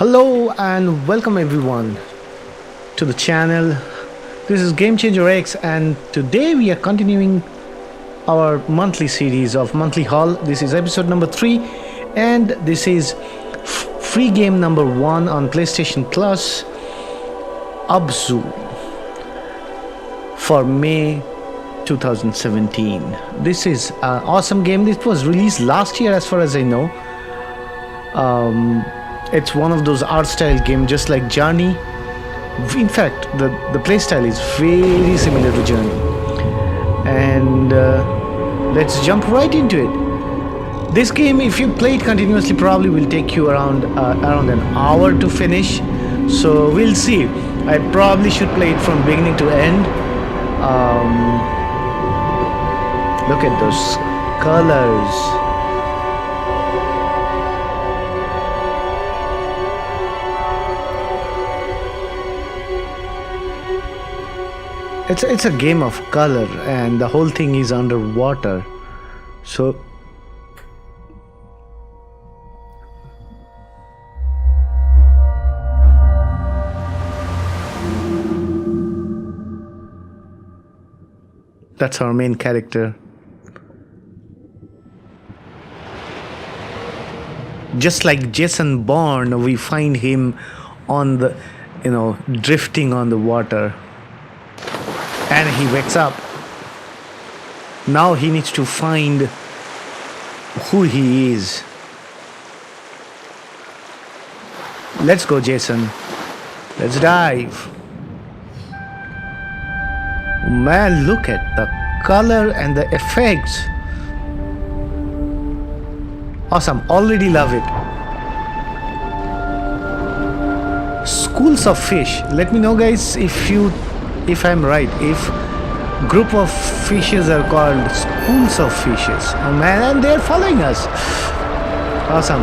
Hello and welcome everyone to the channel. This is GameChangerX and today we are continuing our monthly series of monthly haul. This is episode number 3 and this is free game number 1 on PlayStation Plus, Abzû, for May 2017. This is an awesome game. This was released last year as far as I know. It's one of those art style games just like Journey. In fact, the playstyle is very similar to Journey. And let's jump right into it. This game, if you play it continuously, probably will take you around an hour to finish. So we'll see. I probably should play it from beginning to end. Look at those colors. It's a game of color and the whole thing is underwater. So that's our main character. Just like Jason Bourne, we find him on the, drifting on the water. And he wakes up. Now he needs to find who he is. Let's go, Jason. Let's dive. Man, look at the color and the effects. Awesome. Already love it. Schools of fish. Let me know, guys, if I'm right, if group of fishes are called schools of fishes. Oh man, and they're following us. Awesome.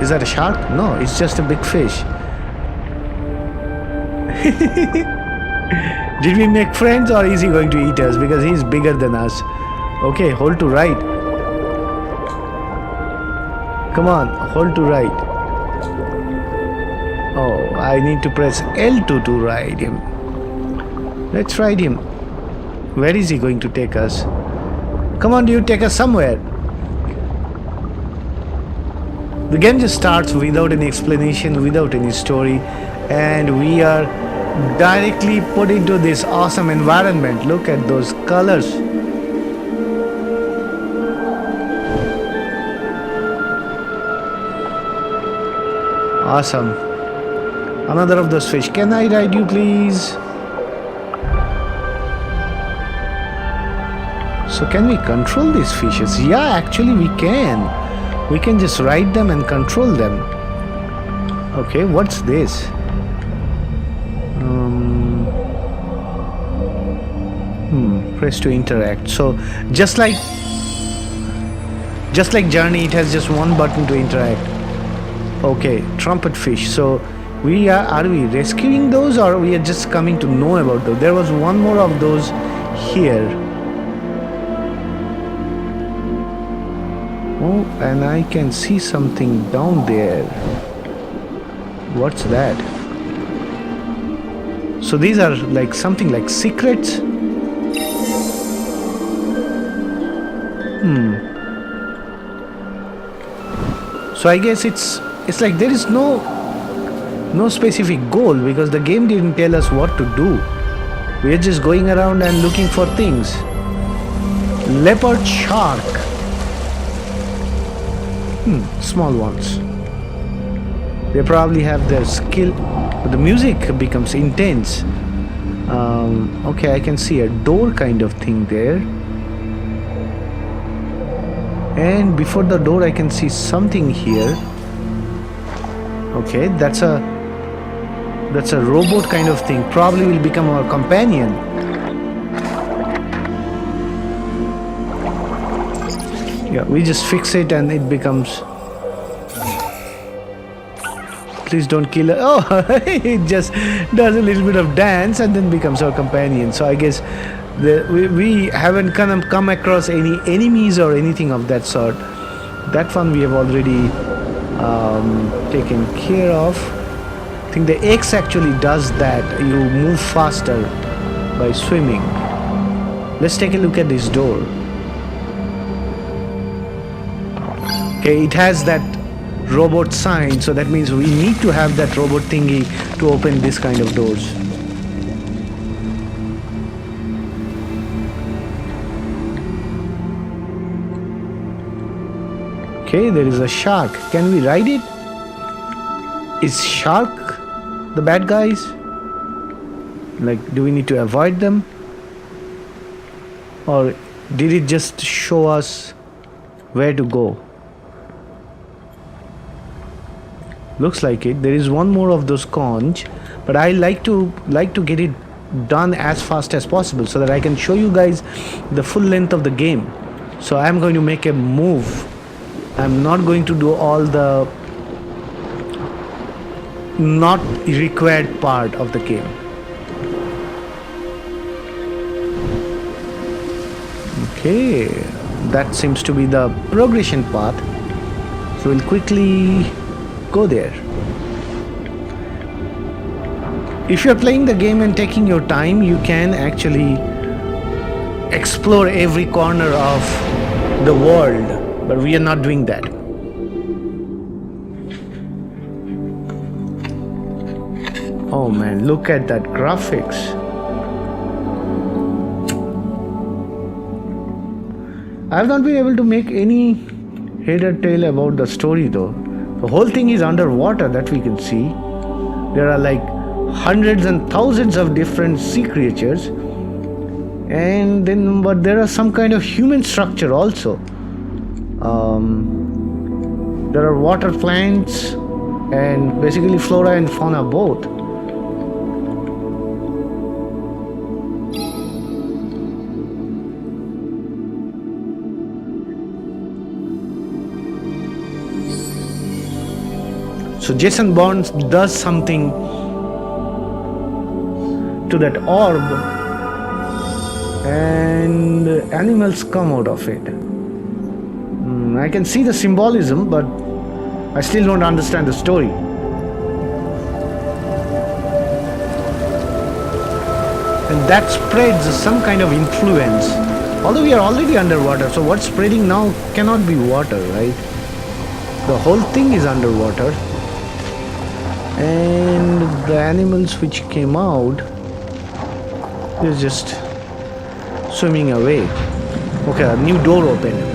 Is that a shark? No, it's just a big fish. Did we make friends or is he going to eat us? Because he's bigger than us. Okay, hold to right. Come on, hold to right. Oh, I need to press L2 to ride him. Let's ride him. Where is he going to take us? Come on, dude, take us somewhere. The game just starts without any explanation, without any story, and we are directly put into this awesome environment. Look at those colors. Awesome. Another of those fish. Can I ride you, please? So can we control these fishes? Yeah, actually we can. We can just ride them and control them. Okay, what's this? Press to interact. So just like Journey, it has just one button to interact. Okay, trumpet fish. So are we rescuing those or we are just coming to know about those? There was one more of those here. Oh, and I can see something down there. What's that? So these are like something like secrets? So I guess it's like there is no specific goal because the game didn't tell us what to do. We are just going around and looking for things. Leopard shark. Small ones. They probably have their skill, but the music becomes intense. Okay, I can see a door kind of thing there. And before the door I can see something here. Okay, that's a robot kind of thing. Probably will become our companion. Yeah, we just fix it and it becomes... Please don't kill it. Oh, it just does a little bit of dance and then becomes our companion. So I guess we haven't come across any enemies or anything of that sort. That one we have already taken care of. I think the X actually does that. You move faster by swimming. Let's take a look at this door. Okay, it has that robot sign, so that means we need to have that robot thingy to open this kind of doors. Okay, there is a shark. Can we ride it? Is shark the bad guys? Like, do we need to avoid them? Or did it just show us where to go? Looks like it. There is one more of those conch, but I like to get it done as fast as possible so that I can show you guys the full length of the game. So I'm going to make a move. I'm not going to do all the not required part of the game. Okay, that seems to be the progression path. So we'll quickly go there. If you're playing the game and taking your time, you can actually explore every corner of the world, but we are not doing that. Oh man, look at that graphics. I've not been able to make any head or tail about the story though. The whole thing is underwater, that we can see. There are like hundreds and thousands of different sea creatures, and then but there are some kind of human structure also. There are water plants and basically flora and fauna both. So Jason Bourne does something to that orb and animals come out of it. I can see the symbolism, but I still don't understand the story. And that spreads some kind of influence. Although we are already underwater, so what's spreading now cannot be water, right? The whole thing is underwater. And the animals which came out, they're just swimming away. Okay, a new door opened.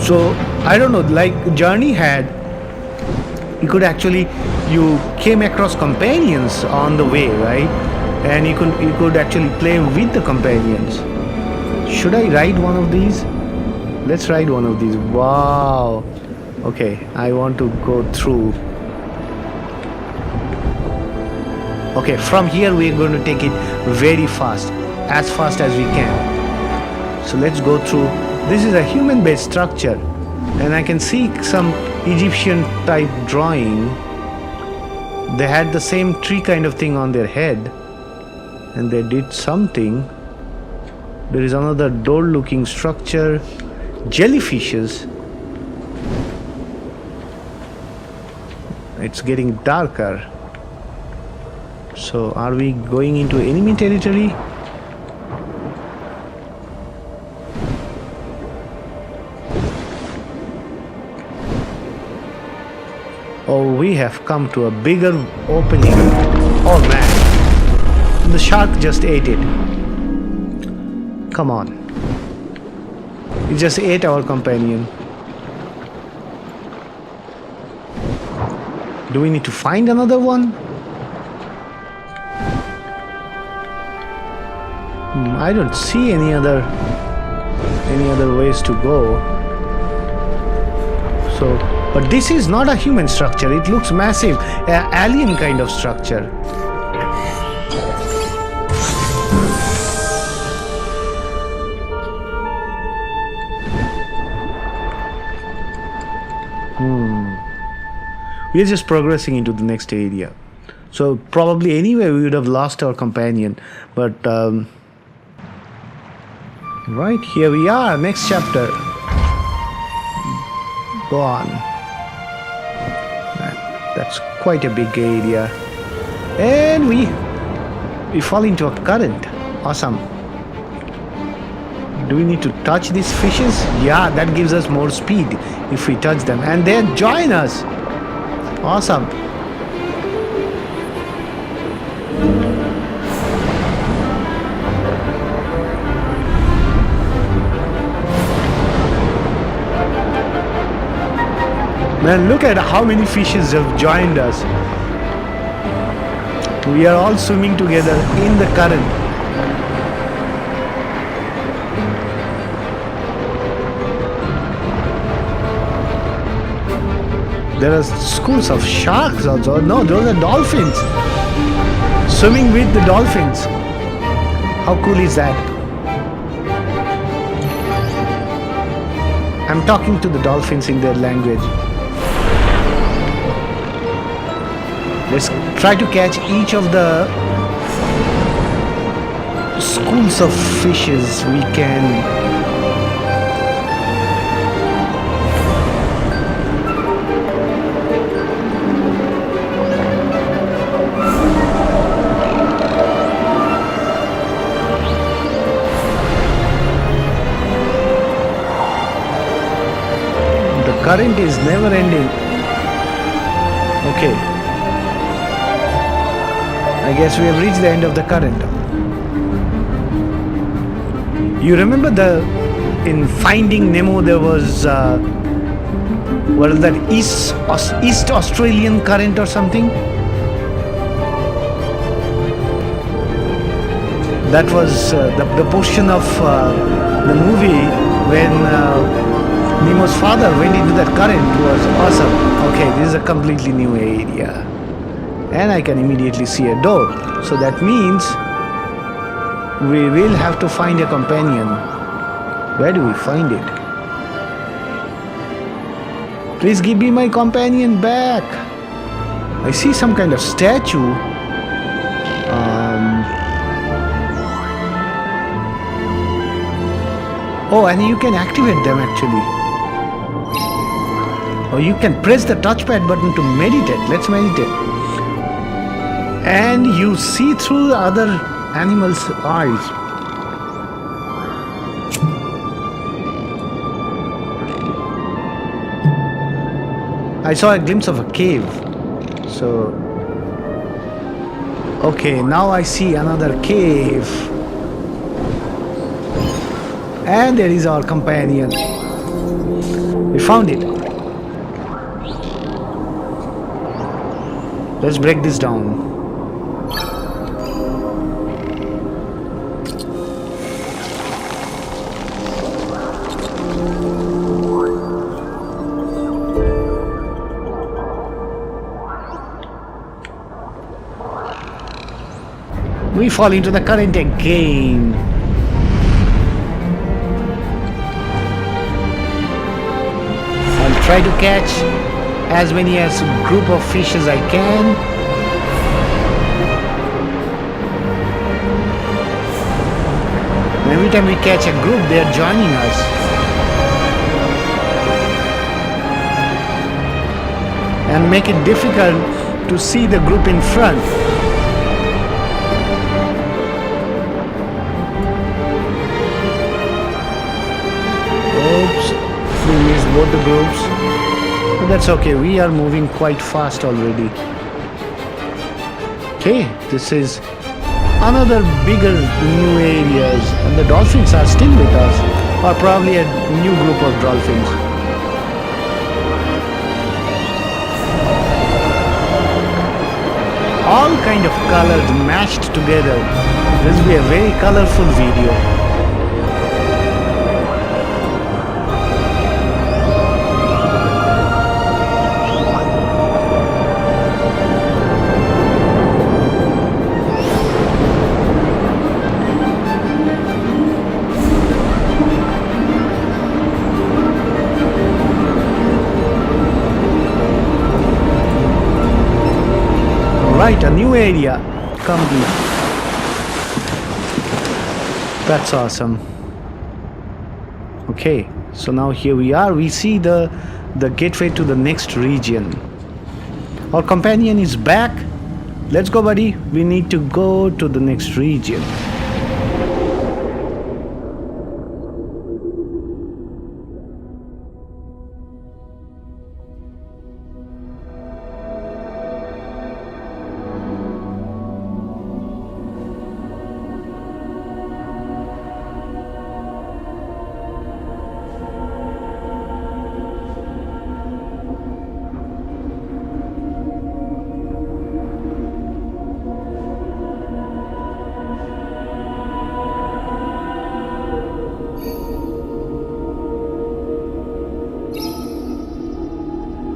So I don't know, like Journey had, you could actually, you came across companions on the way, right? And you could actually play with the companions. Should I ride one of these? Let's ride one of these. Wow. Okay, I want to go through. Okay, from here we're going to take it very fast, as fast as we can. So let's go through. This is a human-based structure, and I can see some Egyptian type drawing. They had the same tree kind of thing on their head, and they did something. There is another door-looking structure. Jellyfishes. It's getting darker. So are we going into enemy territory? Oh, we have come to a bigger opening. Oh man, the shark just ate it. Come on. It just ate our companion. Do we need to find another one? I don't see any other ways to go. So, but this is not a human structure. It looks massive, alien kind of structure. We are just progressing into the next area. So probably anyway we would have lost our companion. But right, here we are, next chapter. Go on. Man, that's quite a big area. And we fall into a current. Awesome. Do we need to touch these fishes? Yeah, that gives us more speed if we touch them. And they join us. Awesome. Man, look at how many fishes have joined us. We are all swimming together in the current. There are schools of sharks also. No, those are dolphins. Swimming with the dolphins. How cool is that? I'm talking to the dolphins in their language. Let's try to catch each of the schools of fishes we can. The current is never ending. Okay. I guess we have reached the end of the current. You remember in Finding Nemo there was what is that, East Australian current or something? That was the portion of the movie when Nemo's father went into that current. Was awesome. Okay, this is a completely new area. And I can immediately see a door. So that means we will have to find a companion. Where do we find it? Please give me my companion back. I see some kind of statue. Oh, and you can activate them actually. Or you can press the touchpad button to meditate. Let's meditate. And you see through the other animals' eyes. I saw a glimpse of a cave. So, okay, now I see another cave. And there is our companion. We found it. Let's break this down. We fall into the current again. I'll try to catch as many as group of fish as I can. Every time we catch a group, they are joining us. And make it difficult to see the group in front. We missed both the groups, but that's okay, we are moving quite fast already. Okay, this is another bigger new areas, and the dolphins are still with us, or probably a new group of dolphins. All kind of colors mashed together. This will be a very colorful video. Right, a new area complete. That's awesome. Okay, so now here we are. We see the the gateway to the next region. Our companion is back. Let's go, buddy. We need to go to the next region.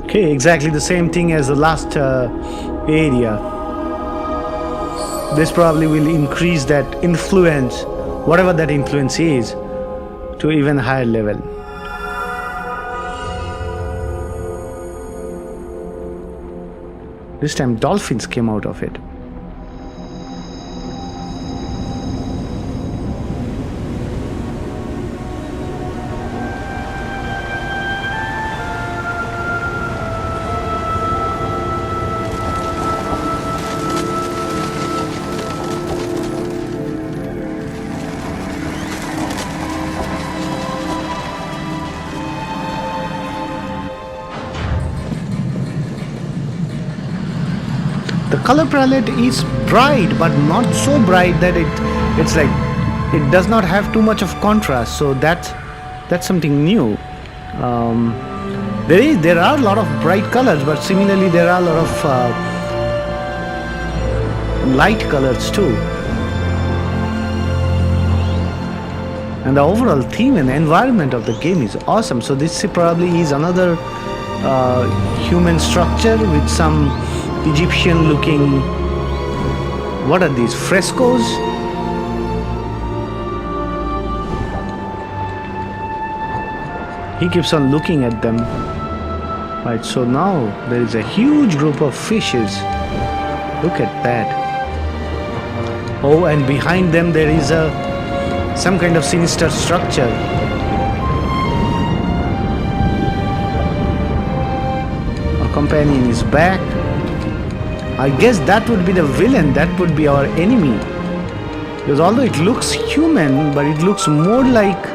Okay, exactly the same thing as the last area. This probably will increase that influence, whatever that influence is, to even higher level. This time dolphins came out of it. The color palette is bright, but not so bright that it's like it does not have too much of contrast. So that's something new. There are a lot of bright colors, but similarly there are a lot of light colors too. And the overall theme and environment of the game is awesome. So this probably is another human structure with some Egyptian looking, what are these, frescoes? He keeps on looking at them. Right, so now there is a huge group of fishes. Look at that. Oh, and behind them there is some kind of sinister structure. Our companion is back. I guess that would be the villain, that would be our enemy. Because although it looks human, but it looks more like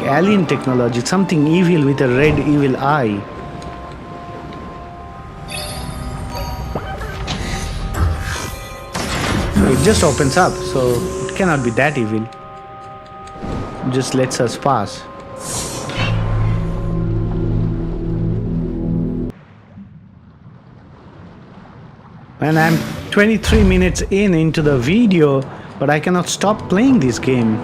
alien technology, something evil with a red evil eye. It just opens up, so it cannot be that evil. It just lets us pass. And I'm 23 minutes into the video, but I cannot stop playing this game.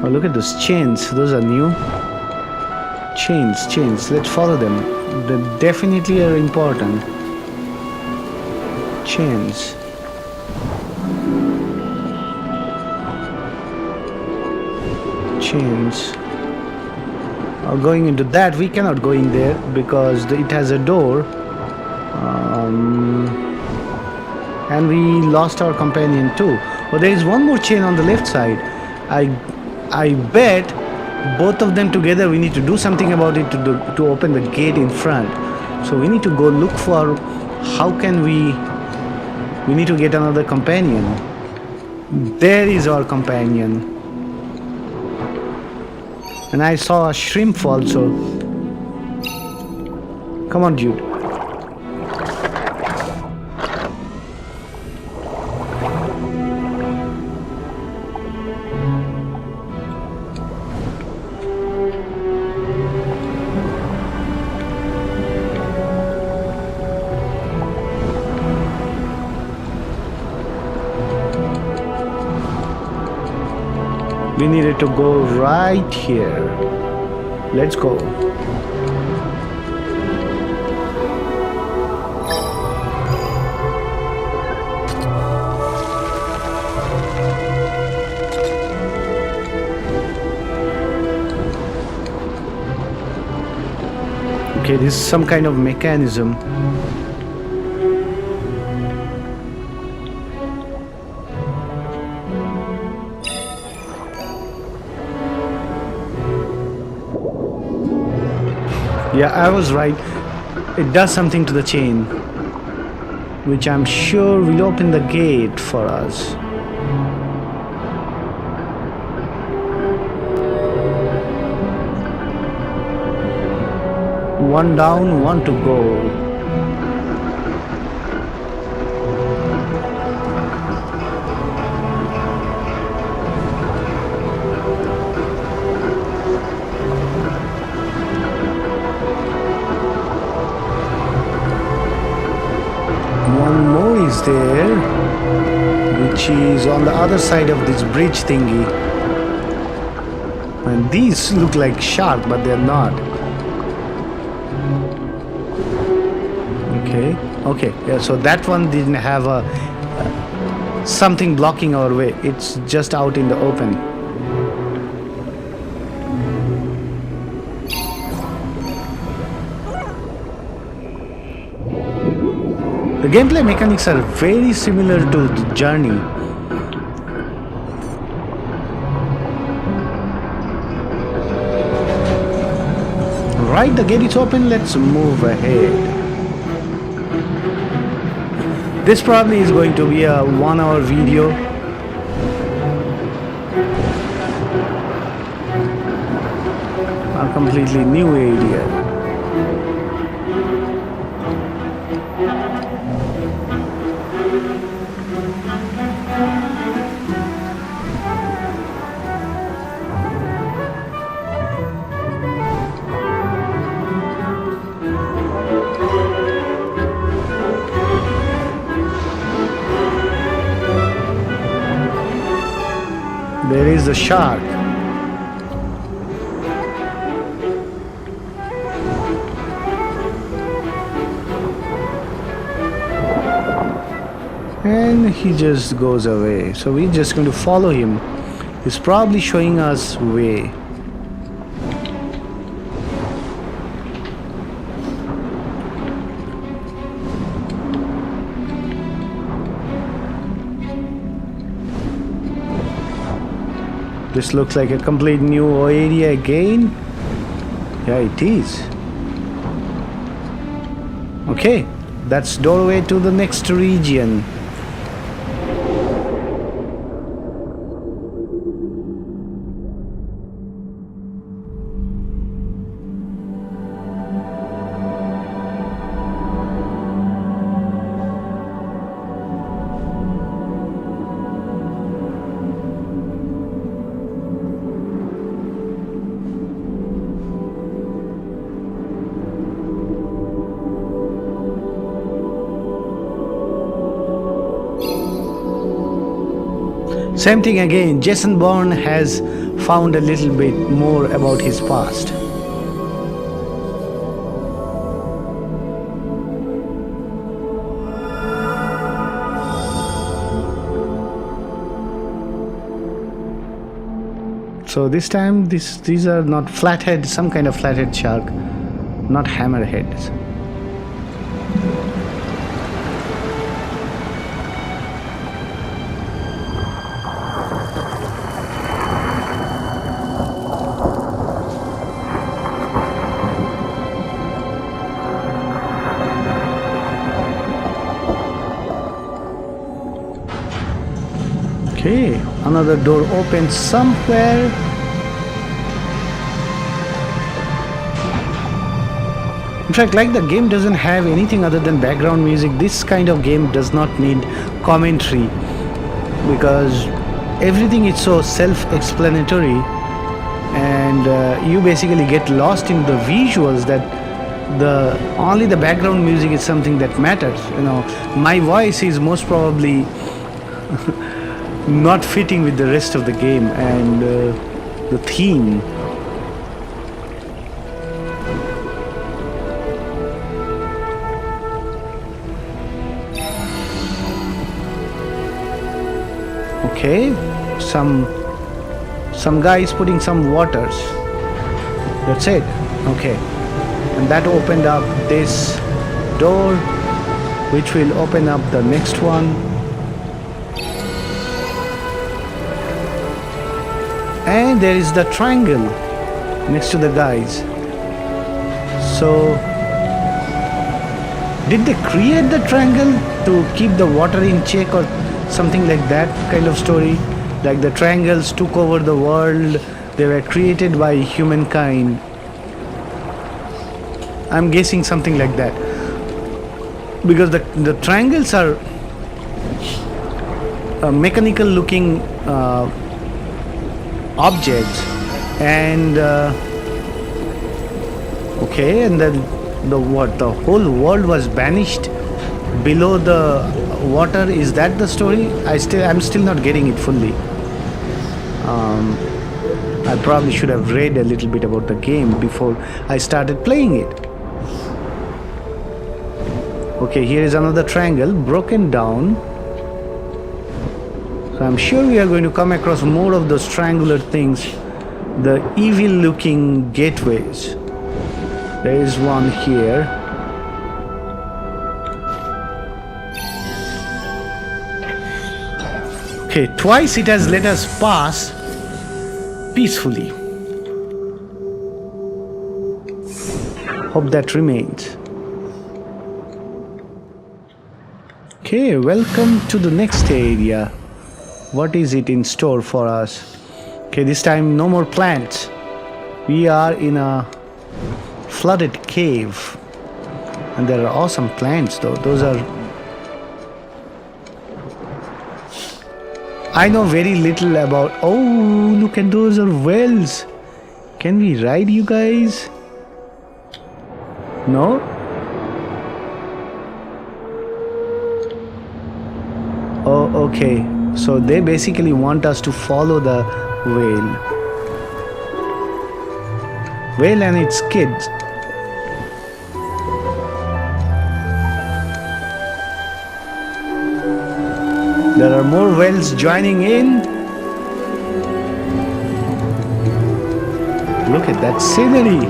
Oh, look at those chains. Those are new. Chains. Let's follow them. They definitely are important. Chains. Going into that, we cannot go in there because it has a door. And we lost our companion too. But there is one more chain on the left side. I bet both of them together we need to do something about it to open the gate in front. So we need to go look for how can we need to get another companion. There is our companion. And I saw a shrimp also. Come on, dude. We needed to go right here. Let's go. Okay, this is some kind of mechanism. Yeah, I was right. It does something to the chain, which I'm sure will open the gate for us. One down, one to go. One more is there, which is on the other side of this bridge thingy. And these look like shark, but they're not. Okay, yeah, so that one didn't have a something blocking our way. It's just out in the open. The gameplay mechanics are very similar to the Journey. Right, the gate is open, let's move ahead. This probably is going to be a 1 hour video. A completely new area. There is a shark. And he just goes away. So we're just going to follow him. He's probably showing us way. This looks like a complete new area again. Yeah, it is. Okay, that's doorway to the next region. Same thing again, Jason Bourne has found a little bit more about his past. So this time these are not flathead, some kind of flathead shark, not hammerheads. Okay, another door opens somewhere. In fact, like the game doesn't have anything other than background music, this kind of game does not need commentary because everything is so self-explanatory and you basically get lost in the visuals that only the background music is something that matters. You know, my voice is most probably not fitting with the rest of the game and the theme. Okay, some guy is putting some waters. That's it. Okay, and that opened up this door, which will open up the next one. And there is the triangle next to the guys. So did they create the triangle to keep the water in check or something like that kind of story? Like the triangles took over the world, they were created by humankind. I'm guessing something like that. Because the triangles are mechanical looking objects, and okay, and then the whole world was banished below the water. Is that the story? I'm still not getting it fully. I probably should have read a little bit about the game before I started playing it. Okay, here is another triangle broken down. So I'm sure we are going to come across more of those triangular things, the evil looking gateways. There is one here. Okay, twice it has let us pass peacefully. Hope that remains. Okay, welcome to the next area. What is it in store for us? Okay, this time no more plants. We are in a flooded cave. And there are awesome plants though. Those are... I know very little about... Oh, look at those are wells. Can we ride, you guys? No? Oh, okay. So they basically want us to follow the whale. Whale and its kids. There are more whales joining in. Look at that scenery.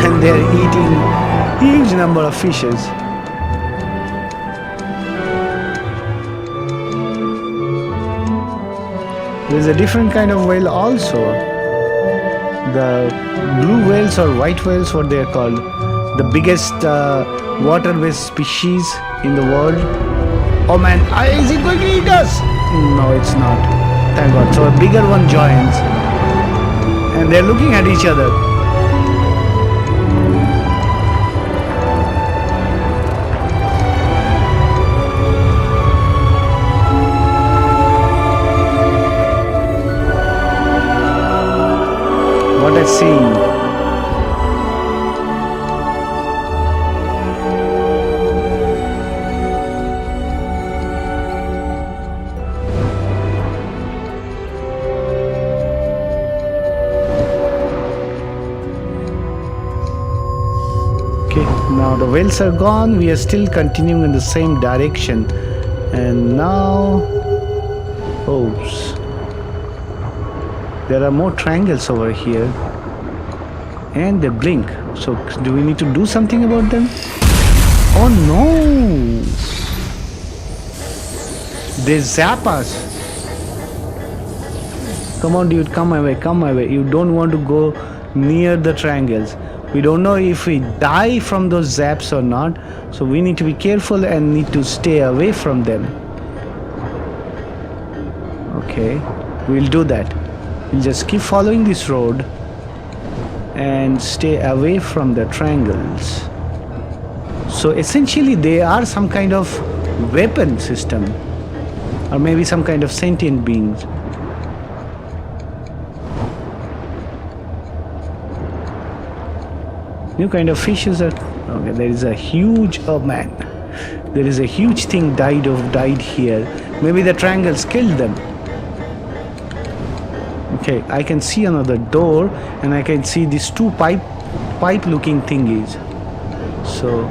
And they're eating huge number of fishes. There's a different kind of whale also. The blue whales or white whales, what they are called. The biggest water-based species in the world. Oh man, is it going to eat us? No, it's not. Thank God. So a bigger one joins. And they're looking at each other. What a scene. Now the whales are gone, we are still continuing in the same direction. And now... oops. There are more triangles over here. And they blink. So do we need to do something about them? Oh no! They zap us. Come on dude, come my way, come my way. You don't want to go near the triangles. We don't know if we die from those zaps or not, so we need to be careful and need to stay away from them. Okay, we'll do that. We'll just keep following this road and stay away from the triangles. So essentially they are some kind of weapon system, or maybe some kind of sentient beings. New kind of fishes are... okay, there is a huge... oh man, there is a huge thing died here. Maybe the triangles killed them. Okay, I can see another door, and I can see these two pipe looking thingies. So...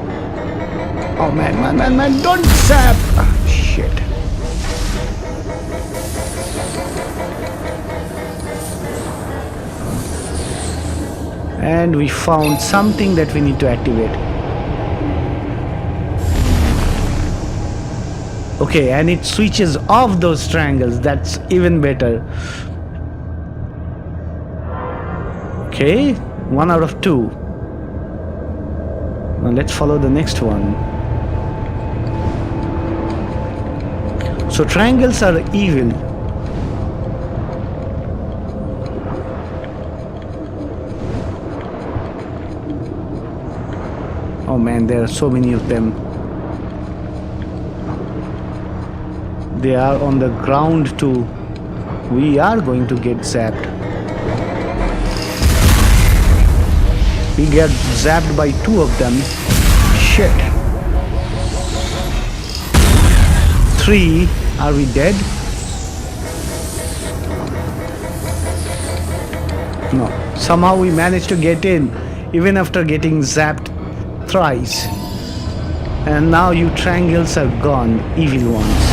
oh man, don't zap! Ah, shit. And we found something that we need to activate. Okay, and it switches off those triangles. That's even better. Okay, 1 out of 2. Now let's follow the next one. So triangles are evil. Oh man, there are so many of them. They are on the ground too. We are going to get zapped. We get zapped by 2 of them. Shit. 3. Are we dead? No. Somehow we managed to get in, even after getting zapped thrice. And now you triangles are gone, evil ones.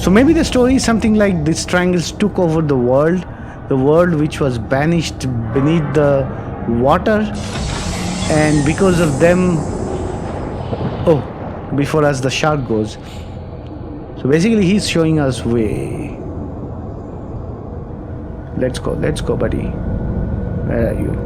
So maybe the story is something like these triangles took over the world which was banished beneath the water, and because of them, oh, before us the shark goes. So basically he's showing us way. Let's go, buddy. Where are you?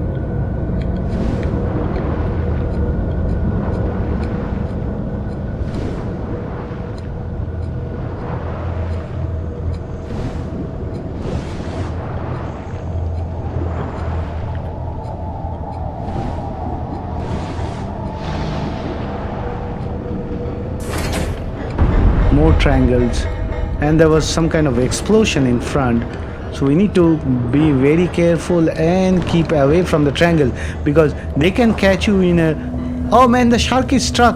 More triangles, and there was some kind of explosion in front, so we need to be very careful and keep away from the triangle because they can catch you in a... Oh man, the shark is struck.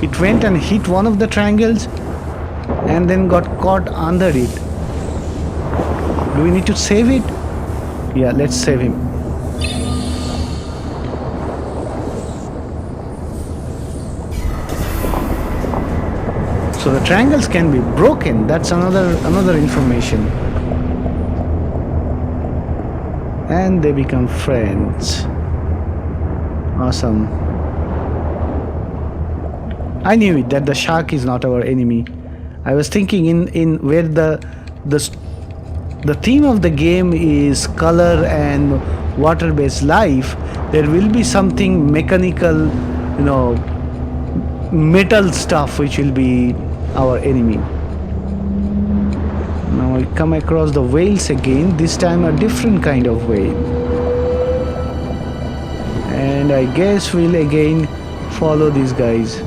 It went and hit one of the triangles and then got caught under it. Do we need to save it? Yeah, let's save him. So the triangles can be broken. That's another information. And they become friends. Awesome. I knew it, that the shark is not our enemy. I was thinking in where the theme of the game is color and water-based life, there will be something mechanical, metal stuff which will be our enemy. Now I come across the whales again, this time a different kind of whale. And I guess we'll again follow these guys.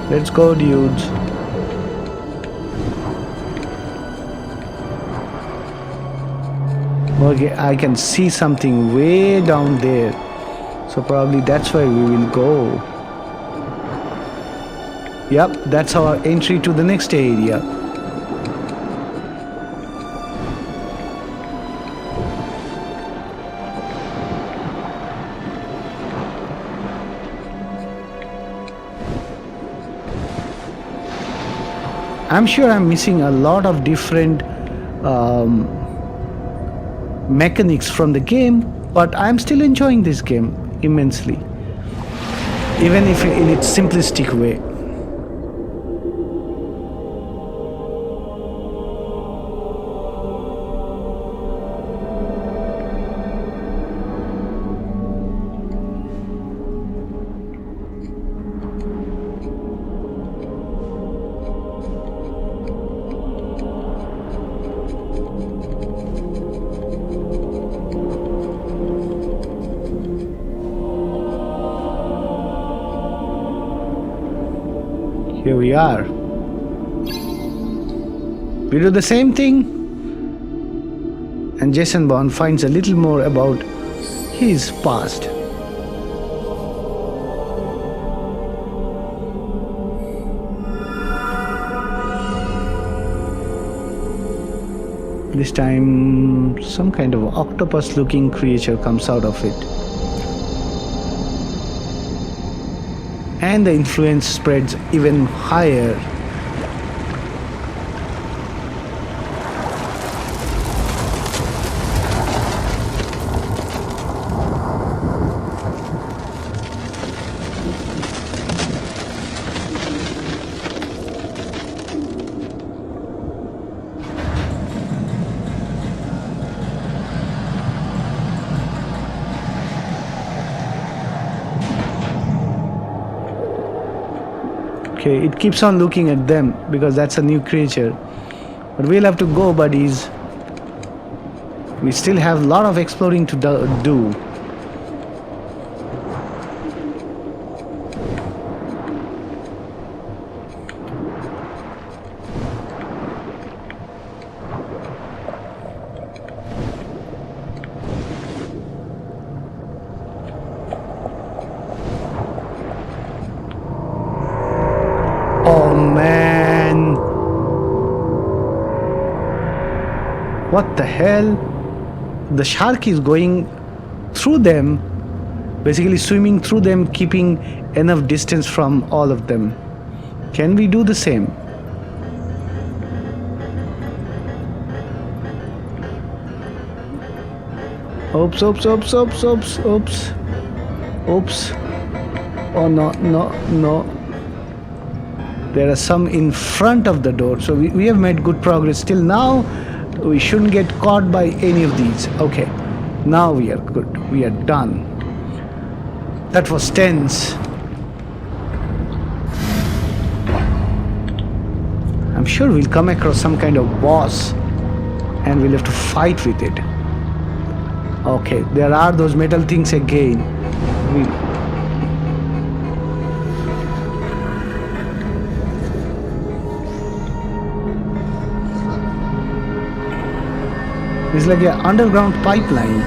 Let's go, dudes. Okay, I can see something way down there. So probably that's where we will go. Yep, that's our entry to the next area. I'm sure I'm missing a lot of different mechanics from the game, but I'm still enjoying this game immensely, even if in its simplistic way. Here we are. We do the same thing, and Jason Bourne finds a little more about his past. This time, some kind of octopus-looking creature comes out of it. And the influence spreads even higher. Okay, it keeps on looking at them because that's a new creature. But we'll have to go, buddies. We still have a lot of exploring to do. Oh man, what the hell? The shark is going through them, basically swimming through them, keeping enough distance from all of them. Can we do the same? Oops, oops, oops, oops, oops, oops, oops. Oh no, no, no. There are some in front of the door, so we have made good progress till now. We shouldn't get caught by any of these. Okay, now we are good. We are done. That was tense. I'm sure we'll come across some kind of boss and we'll have to fight with it. Okay, there are those metal things again. It's like an underground pipeline.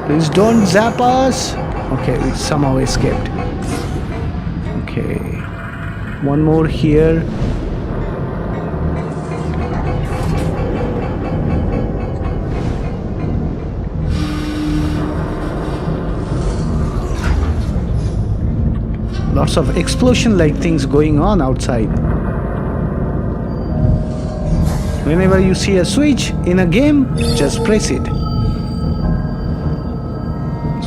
Please don't zap us. Okay, we somehow escaped. Okay, one more here. Lots of explosion-like things going on outside. Whenever you see a switch in a game, just press it.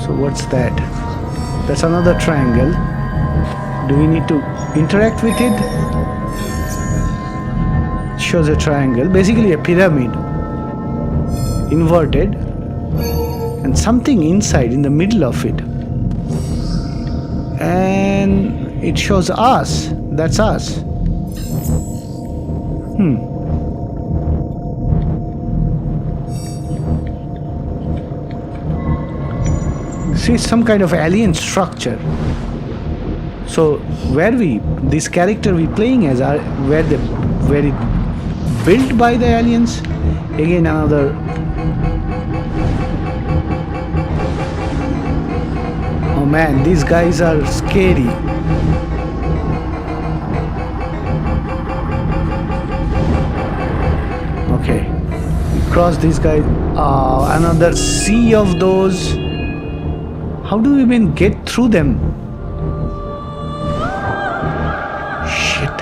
So what's that? That's another triangle. Do we need to interact with it? It shows a triangle, basically a pyramid. Inverted. And something inside in the middle of it. And it shows us. That's us. See, some kind of alien structure. So this character we playing as are where it built by the aliens. Again another. Oh man, these guys are scary. Okay, we cross these guys. Another sea of those. How do we even get through them? Shit.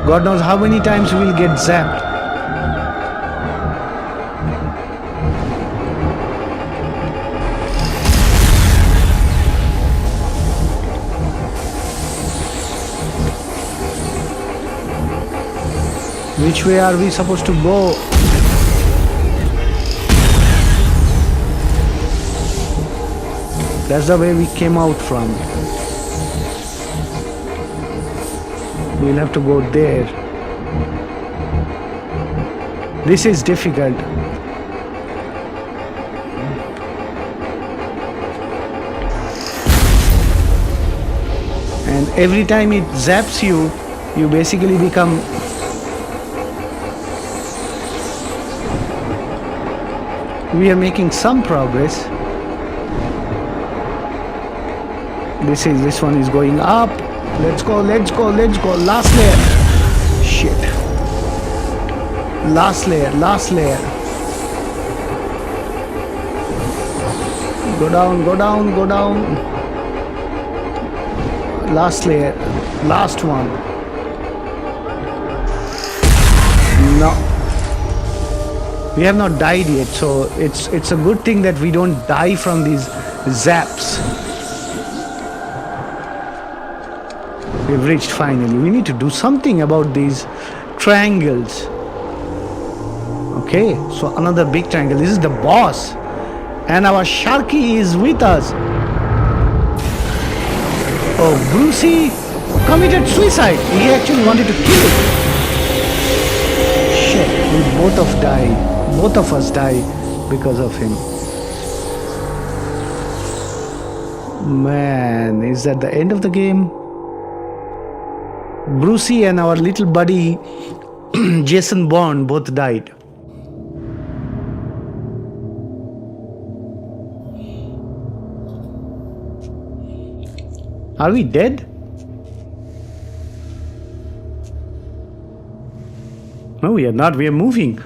God knows how many times we'll get zapped. Which way are we supposed to go? That's the way we came out from. We'll have to go there. This is difficult. And every time it zaps you, you basically become. We are making some progress. This one is going up. Let's go, let's go, let's go. Last layer. Shit. Last layer, last layer. Go down, go down, go down. Last layer. Last one. No. We have not died yet, so it's a good thing that we don't die from these zaps. We've reached finally. We need to do something about these triangles. Okay, so another big triangle. This is the boss. And our Sharky is with us. Oh, Brucey committed suicide. He actually wanted to kill it. Shit, we both of us die because of him. Man, is that the end of the game? Brucey and our little buddy Jason Bourne both died. Are we dead? No, we are not. We are moving.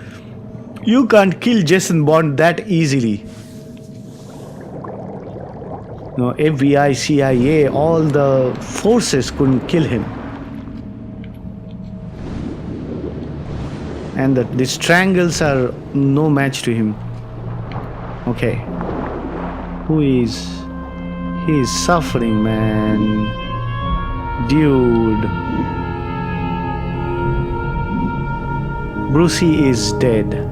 You can't kill Jason Bourne that easily. No, FBI, CIA, all the forces couldn't kill him. And the strangles are no match to him. Okay. Who is... He is suffering, man. Dude. Brucey is dead.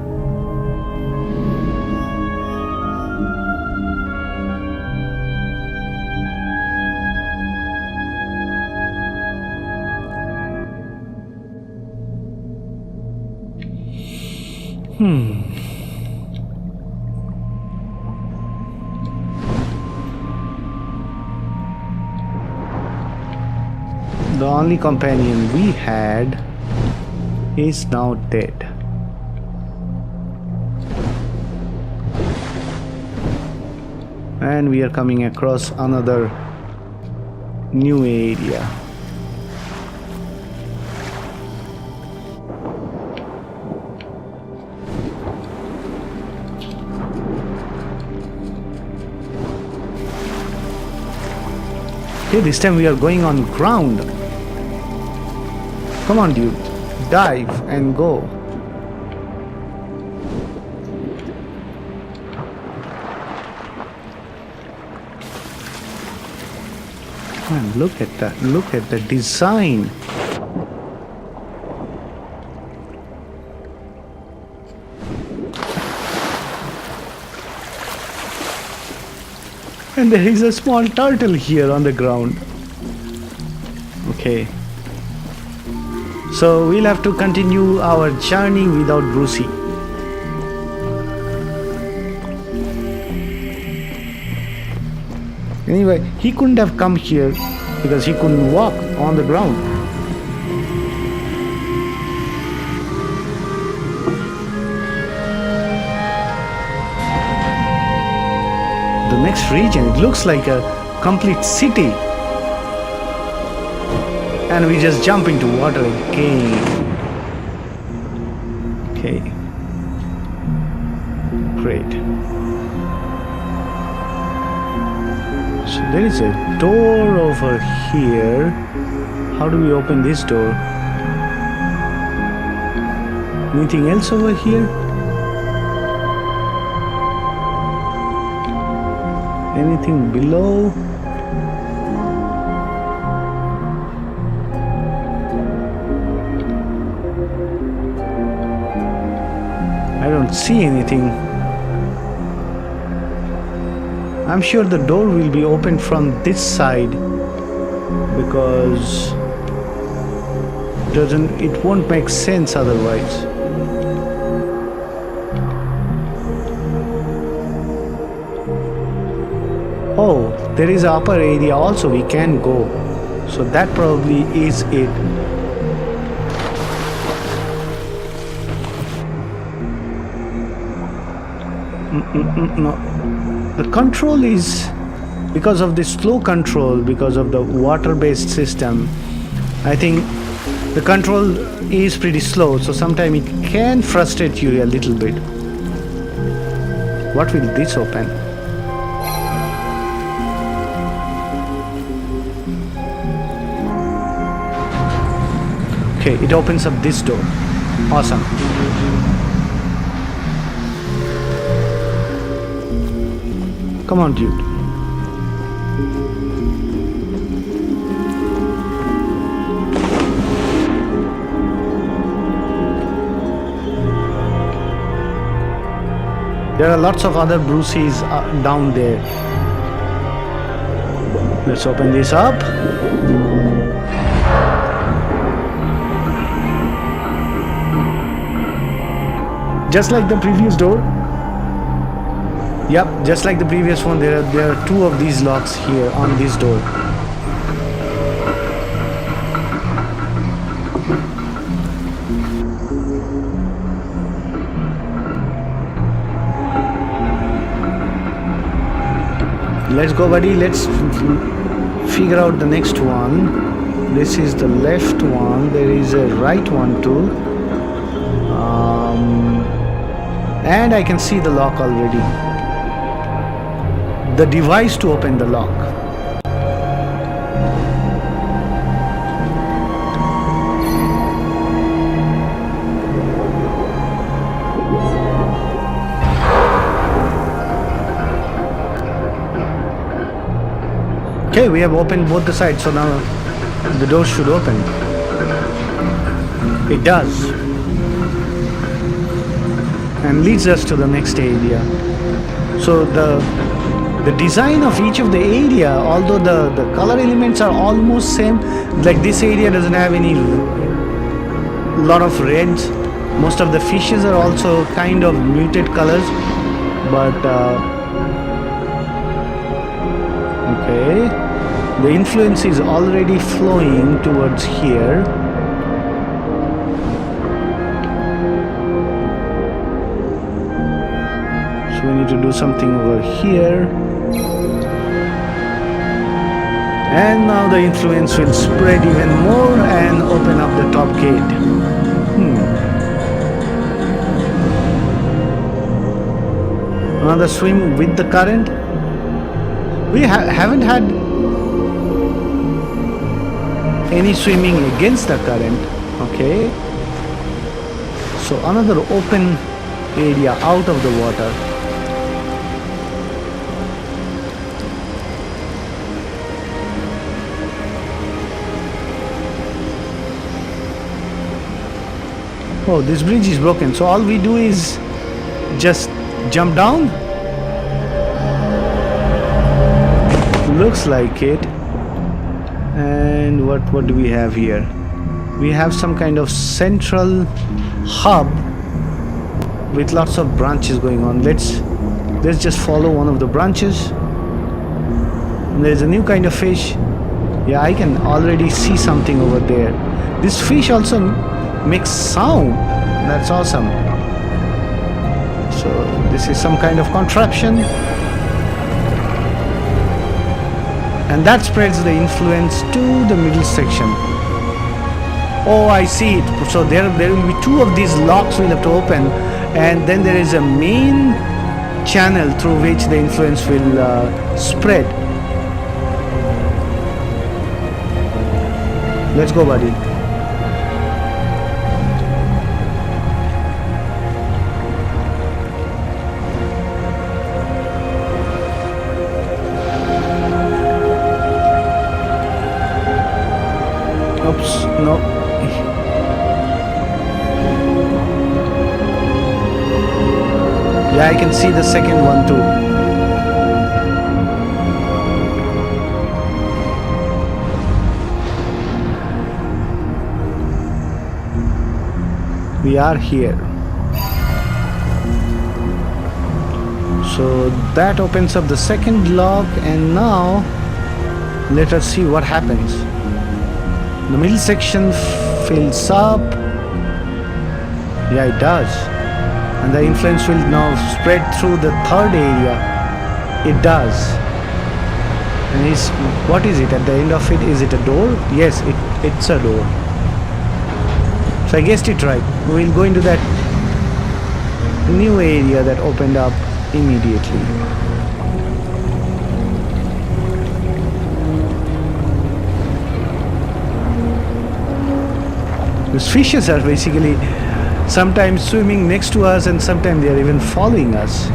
The only companion we had is now dead. And we are coming across another new area. Okay, this time we are going on ground. Come on, dude. Dive and go. Man, look at that. Look at the design. And there is a small turtle here on the ground. Okay. So we'll have to continue our journey without Brucey. Anyway, he couldn't have come here because he couldn't walk on the ground. The next region, it looks like a complete city. And we just jump into water again. Okay. Great. So there is a door over here. How do we open this door? Anything else over here? Anything below? I don't see anything. I'm sure the door will be opened from this side because it won't make sense otherwise. Oh, there is an upper area also we can go. So that probably is it. No. The control is because of the slow control, because of the water-based system. I think the control is pretty slow, so sometimes it can frustrate you a little bit. What will this open? Okay, it opens up this door. Awesome. Come on, dude. There are lots of other bruises down there. Let's open this up. Just like the previous door. Yep, just like the previous one, there are two of these locks here on this door. Let's go, buddy. Let's figure out the next one. This is the left one. There is a right one too. And I can see the lock already. The device to open the lock. Okay, we have opened both the sides, so now the door should open. It does. And leads us to the next area. So the design of each of the area, although the color elements are almost same, like this area doesn't have any lot of reds. Most of the fishes are also kind of muted colors, but okay, the influence is already flowing towards here. So we need to do something over here. And now the influence will spread even more and open up the top gate. Another swim with the current. We haven't had any swimming against the current. Okay. So another open area out of the water. Oh, this bridge is broken. So all we do is just jump down. Looks like it. And what do we have here? We have some kind of central hub with lots of branches going on. Let's just follow one of the branches. And there is a new kind of fish. Yeah, I can already see something over there. This fish also makes sound. That's awesome. So this is some kind of contraption, and that spreads the influence to the middle section. Oh, I see it. So there will be two of these locks we'll have to open, and then there is a main channel through which the influence will spread. Let's go, buddy. Oops, no. Yeah, I can see the second one too. We are here. So that opens up the second lock, and now let us see what happens. The middle section fills up. Yeah, it does. And the influence will now spread through the third area. It does. And what is it at the end of it? Is it a door? Yes, it's a door. So I guessed it right. We'll go into that new area that opened up immediately. These fishes are basically sometimes swimming next to us, and sometimes they are even following us.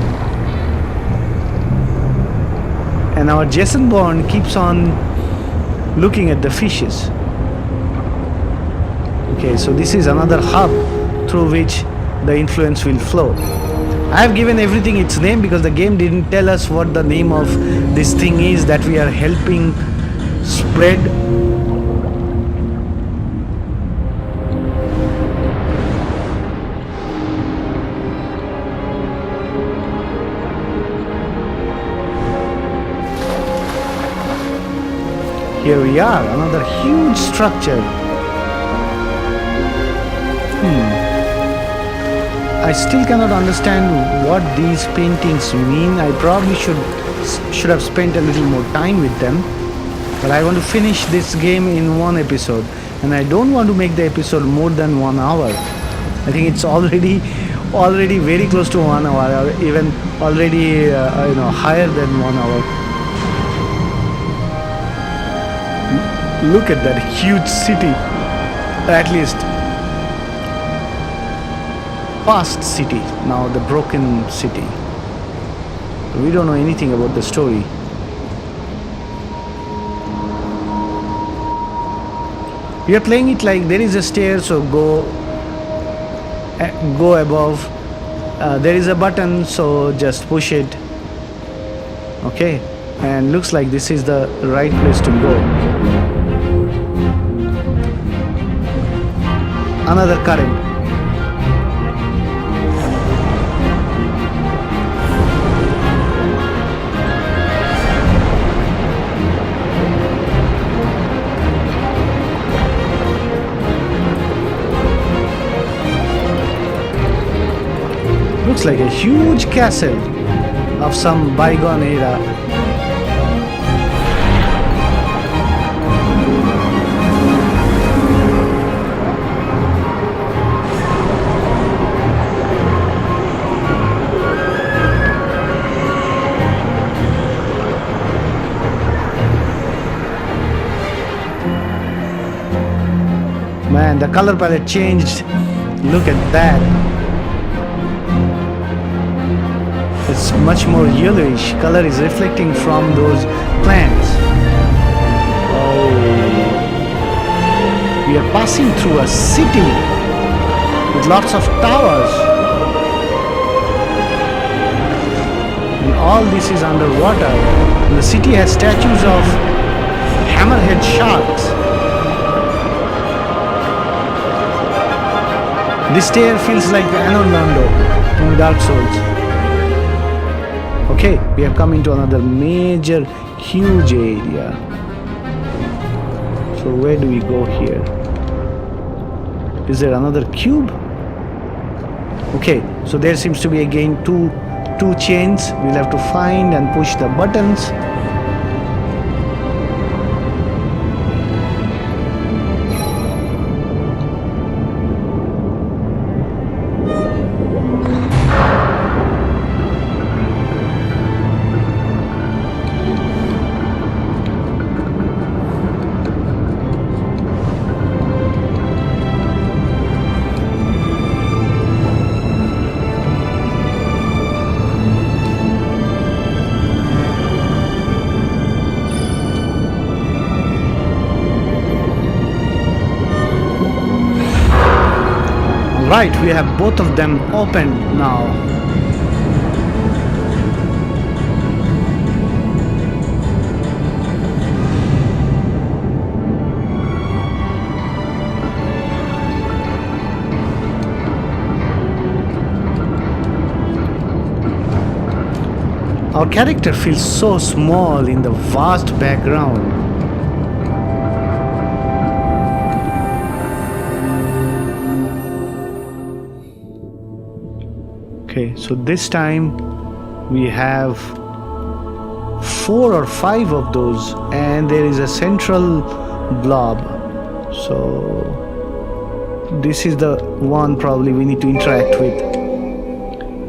And our Jason Bourne keeps on looking at the fishes. Okay, so this is another hub through which the influence will flow. I have given everything its name because the game didn't tell us what the name of this thing is that we are helping spread. Here we are, another huge structure. I still cannot understand what these paintings mean. I probably should have spent a little more time with them. But I want to finish this game in one episode, and I don't want to make the episode more than 1 hour. I think it's already very close to 1 hour, or even already higher than 1 hour. Look at that huge city, at least past city, now the broken city. We don't know anything about the story. We are playing it like there is a stair, so go above. There is a button, so just push it. Okay, and looks like this is the right place to go. Another current. Looks like a huge castle of some bygone era. Man, the color palette changed. Look at that. It's much more yellowish. Color is reflecting from those plants. Oh. We are passing through a city with lots of towers. And all this is underwater. And the city has statues of hammerhead sharks. This stair feels like the Anolando in Dark Souls. Okay, we have come into another major, huge area. So where do we go here? Is there another cube? Okay, so there seems to be again two chains. We'll have to find and push the buttons. Right, we have both of them open now. Our character feels so small in the vast background. Okay, so this time we have 4 or 5 of those, and there is a central blob. So this is the one probably we need to interact with.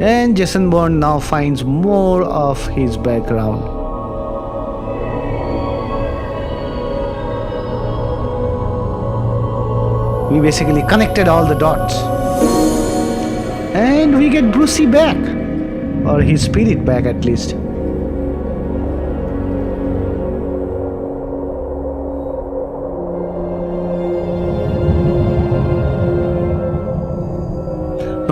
And Jason Bourne now finds more of his background. We basically connected all the dots. And we get Brucey back, or his spirit back at least.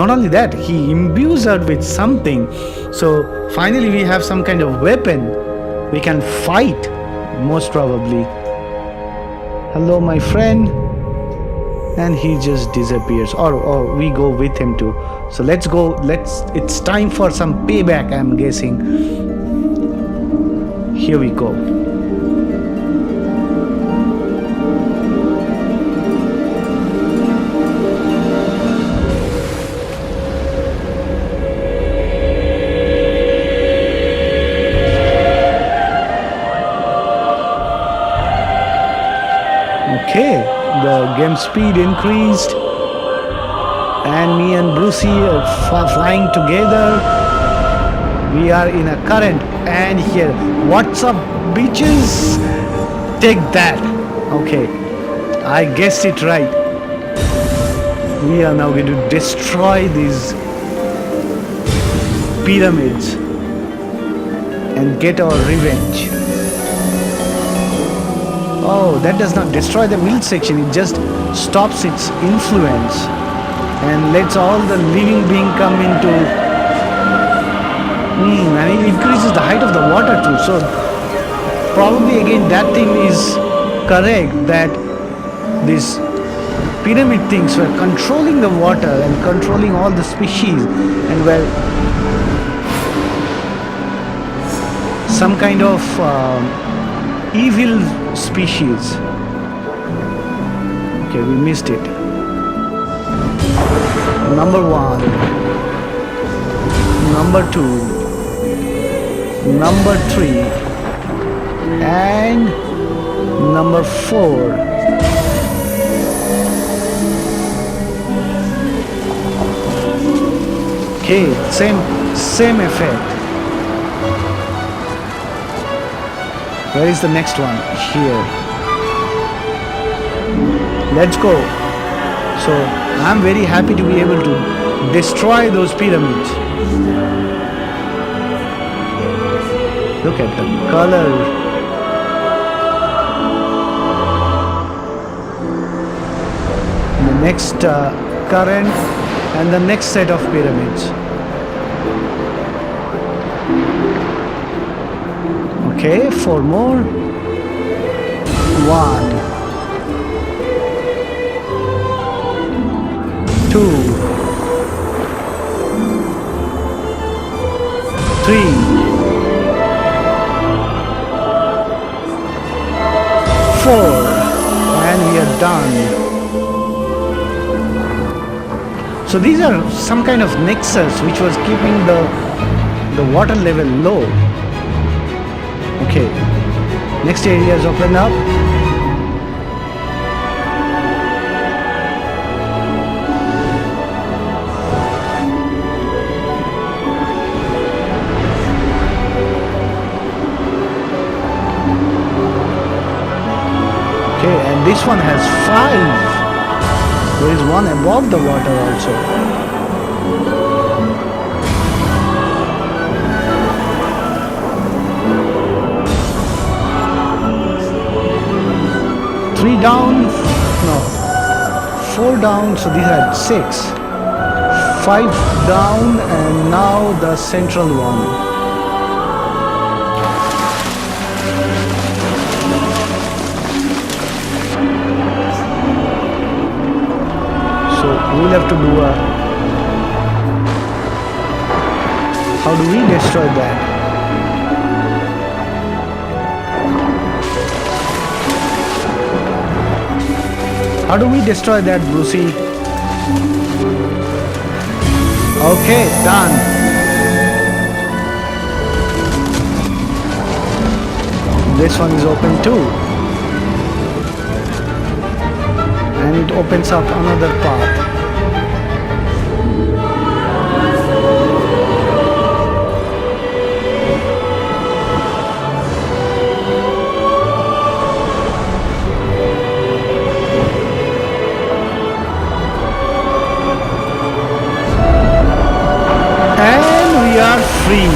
not only that, he imbues her with something. So finally we have some kind of weapon. We can fight, most probably. Hello, my friend. And he just disappears. Or we go with him too. So let's go. It's time for some payback, I'm guessing. Here we go. Okay, the game speed increased, and me and Brucey are flying together. We are in a current, and here, what's up, bitches? Take that. Okay, I guessed it right. We are now going to destroy these pyramids and get our revenge. Oh, that does not destroy the middle section, it just stops its influence and lets all the living being come into. And it increases the height of the water too. So probably again that thing is correct, that these pyramid things were controlling the water and controlling all the species, and were some kind of evil species. Okay, we missed it. Number 1, number 2, number 3, and number 4. Okay, same effect. Where is the next one? Here. Let's go. So I'm very happy to be able to destroy those pyramids. Look at the color. The next current and the next set of pyramids. Okay, 4 more. 1, 2, 3, 4, and we are done. So these are some kind of nexus which was keeping the water level low. Okay, next area is opened up. Okay, and this one has 5. There is one above the water also. 3 down, no, 4 down, so these are 6. 5 down, and now the central one. So we'll have to do a, how do we destroy that? How do we destroy that, Brucey? Okay, done. This one is open too. And it opens up another path. We are free.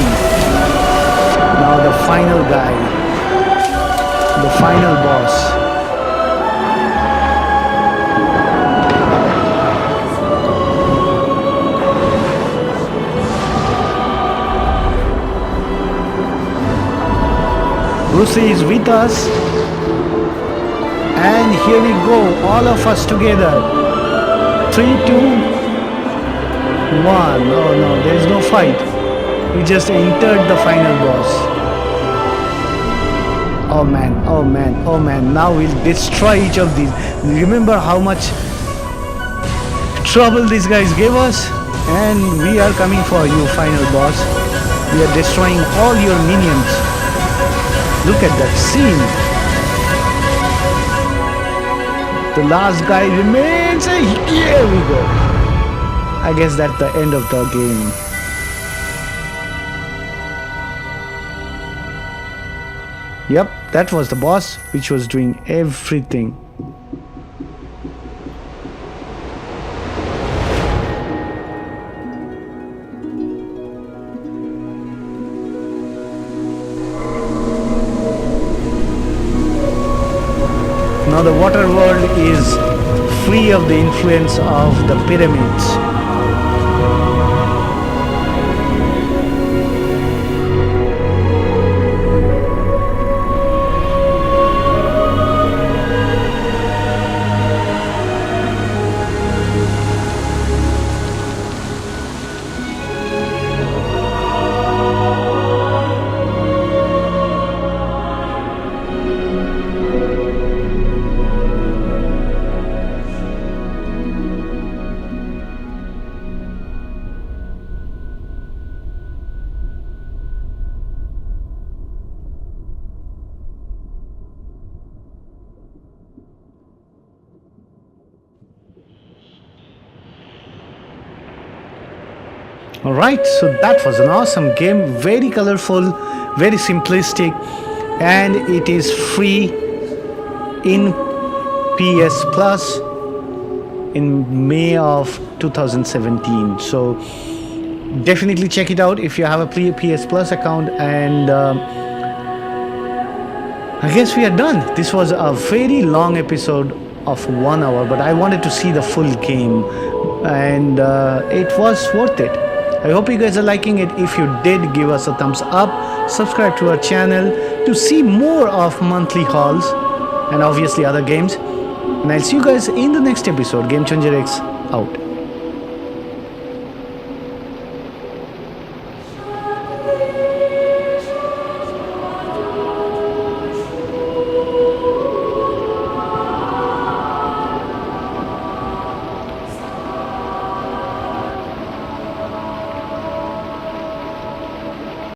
Now the final guy, the final boss. Bruce Lee is with us. And here we go, all of us together. 3, 2, 1. Oh no, there is no fight. We just entered the final boss. Oh man, oh man, oh man. Now we'll destroy each of these. Remember how much trouble these guys gave us? And we are coming for you, final boss. We are destroying all your minions. Look at that scene. The last guy remains. Here we go. I guess that's the end of the game. Yep, that was the boss which was doing everything. Now the water world is free of the influence of the pyramids. Alright, so that was an awesome game, very colorful, very simplistic, and it is free in PS Plus in May of 2017. So definitely check it out if you have a PS Plus account. And I guess we are done. This was a very long episode of 1 hour, but I wanted to see the full game, and it was worth it. I hope you guys are liking it. If you did, give us a thumbs up, subscribe to our channel to see more of monthly hauls and obviously other games. And I'll see you guys in the next episode. GameChangerX out.